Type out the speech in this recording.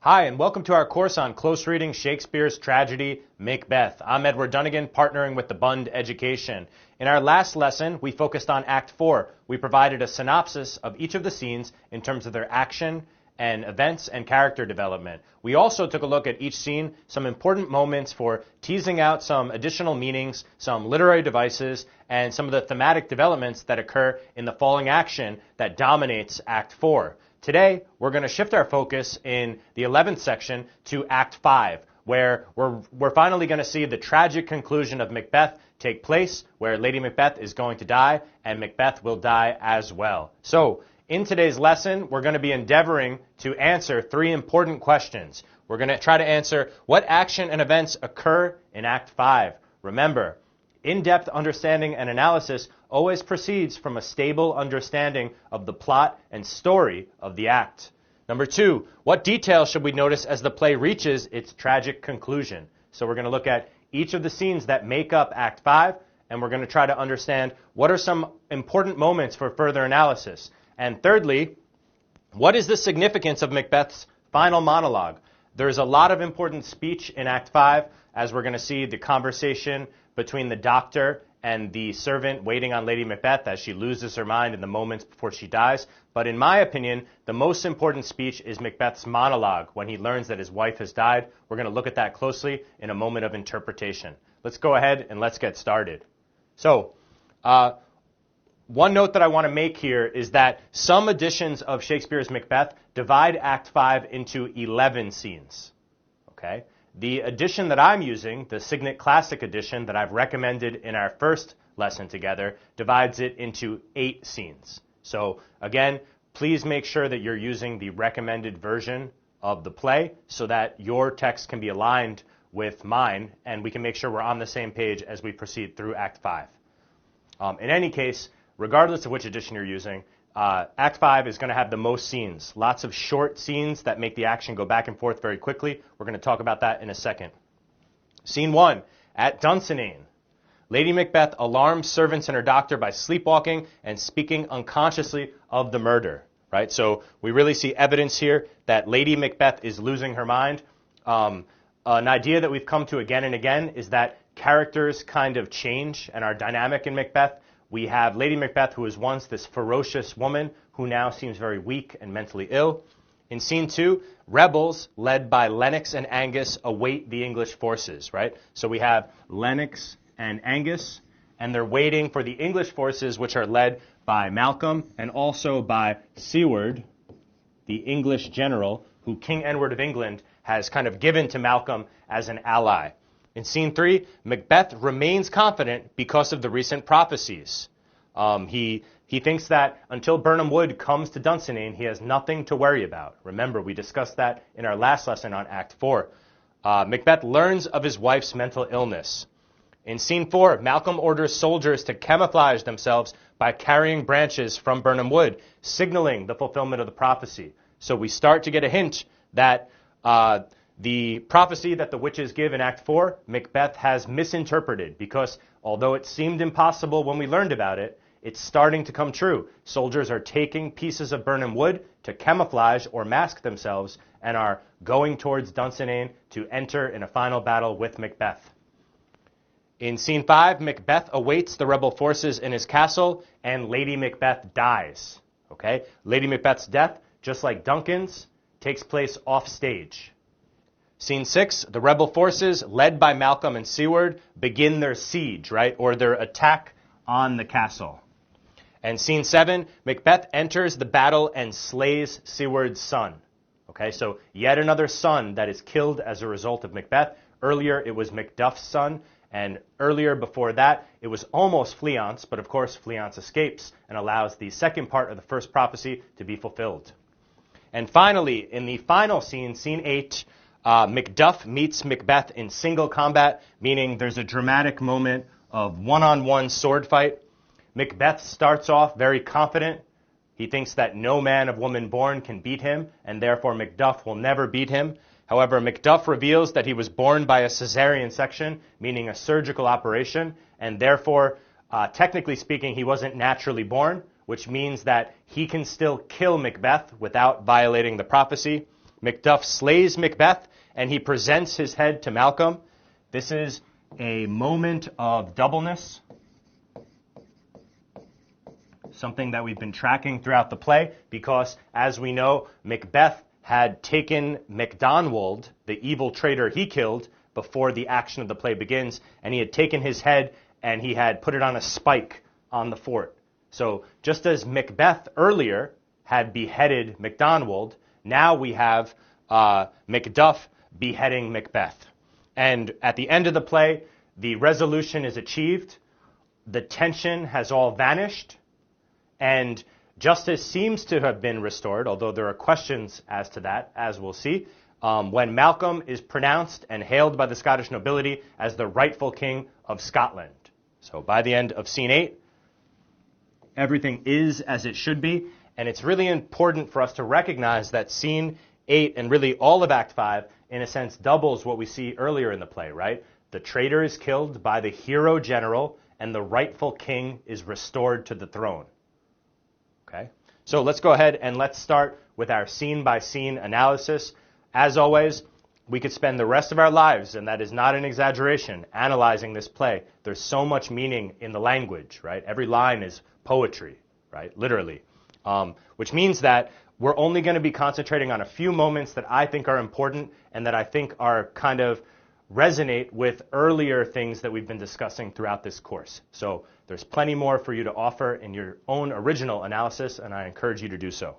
Hi, and welcome to our course on close reading Shakespeare's tragedy, Macbeth. I'm Edward Dunnigan, partnering with the Bund Education. In our last lesson, we focused on Act 4. We provided a synopsis of each of the scenes in terms of their action and events and character development. We also took a look at each scene, some important moments for teasing out some additional meanings, some literary devices, and some of the thematic developments that occur in the falling action that dominates Act 4. Today, we're going to shift our focus in the 11th section to Act 5, where we're finally going to see the tragic conclusion of Macbeth take place, where Lady Macbeth is going to die, and Macbeth will die as well. So, in today's lesson, we're going to be endeavoring to answer three important questions. We're going to try to answer what action and events occur in Act 5. Remember, in-depth understanding and analysis always proceeds from a stable understanding of the plot and story of the act. Number two, what details should we notice as the play reaches its tragic conclusion? So we're going to look at each of the scenes that make up Act 5, and we're going to try to understand what are some important moments for further analysis. And thirdly, what is the significance of Macbeth's final monologue? There's a lot of important speech in Act 5, as we're going to see the conversation between the doctor and the servant waiting on Lady Macbeth as she loses her mind in the moments before she dies. But in my opinion, the most important speech is Macbeth's monologue when he learns that his wife has died. We're going to look at that closely in a moment of interpretation. Let's go ahead and let's get started. So, one note that I want to make here is that some editions of Shakespeare's Macbeth divide Act 5 into 11 scenes. Okay? The edition that I'm using, the Signet Classic edition that I've recommended in our first lesson together, divides it into 8 scenes. So again, please make sure that you're using the recommended version of the play so that your text can be aligned with mine and we can make sure we're on the same page as we proceed through Act 5. In any case, regardless of which edition you're using, Act 5 is going to have the most scenes. Lots of short scenes that make the action go back and forth very quickly. We're going to talk about that in a second. Scene 1, at Dunsinane. Lady Macbeth alarms servants and her doctor by sleepwalking and speaking unconsciously of the murder. Right? So we really see evidence here that Lady Macbeth is losing her mind. An idea that we've come to again and again is that characters kind of change and are dynamic in Macbeth. We have Lady Macbeth, who was once this ferocious woman who now seems very weak and mentally ill. In scene 2, rebels led by Lennox and Angus await the English forces, right? So we have Lennox and Angus, and they're waiting for the English forces, which are led by Malcolm and also by Seward, the English general, who King Edward of England has kind of given to Malcolm as an ally. In scene 3, Macbeth remains confident because of the recent prophecies. He thinks that until Birnam Wood comes to Dunsinane, he has nothing to worry about. Remember, we discussed that in our last lesson on Act 4. Macbeth learns of his wife's mental illness. In scene 4, Malcolm orders soldiers to camouflage themselves by carrying branches from Birnam Wood, signaling the fulfillment of the prophecy. So we start to get a hint that the prophecy that the witches give in Act 4, Macbeth has misinterpreted because although it seemed impossible when we learned about it, it's starting to come true. Soldiers are taking pieces of Birnam Wood to camouflage or mask themselves and are going towards Dunsinane to enter in a final battle with Macbeth. In scene 5, Macbeth awaits the rebel forces in his castle and Lady Macbeth dies. Okay? Lady Macbeth's death, just like Duncan's, takes place off stage. Scene 6, the rebel forces, led by Malcolm and Seward, begin their siege, right, or their attack on the castle. And scene 7, Macbeth enters the battle and slays Seward's son. Okay, so yet another son that is killed as a result of Macbeth. Earlier, it was Macduff's son, and earlier before that, it was almost Fleance, but of course, Fleance escapes and allows the second part of the first prophecy to be fulfilled. And finally, in the final scene, scene 8, Macduff meets Macbeth in single combat, meaning there's a dramatic moment of one-on-one sword fight. Macbeth starts off very confident. He thinks that no man of woman born can beat him, and therefore Macduff will never beat him. However, Macduff reveals that he was born by a cesarean section, meaning a surgical operation, and therefore, technically speaking, he wasn't naturally born, which means that he can still kill Macbeth without violating the prophecy. Macduff slays Macbeth, and he presents his head to Malcolm. This is a moment of doubleness, something that we've been tracking throughout the play, because, as we know, Macbeth had taken MacDonald, the evil traitor he killed, before the action of the play begins, and he had taken his head and he had put it on a spike on the fort. So just as Macbeth earlier had beheaded MacDonald, now we have Macduff beheading Macbeth. And at the end of the play, the resolution is achieved, the tension has all vanished, and justice seems to have been restored, although there are questions as to that, as we'll see, when Malcolm is pronounced and hailed by the Scottish nobility as the rightful king of Scotland. So by the end of scene 8, everything is as it should be, and it's really important for us to recognize that scene 8 and really all of Act 5, in a sense, doubles what we see earlier in the play, right? The traitor is killed by the hero general, and the rightful king is restored to the throne. Okay? So let's go ahead and let's start with our scene-by-scene analysis. As always, we could spend the rest of our lives, and that is not an exaggeration, analyzing this play. There's so much meaning in the language, right? Every line is poetry, right? Literally. Which means that we're only going to be concentrating on a few moments that I think are important and that I think are kind of resonate with earlier things that we've been discussing throughout this course. So there's plenty more for you to offer in your own original analysis, and I encourage you to do so.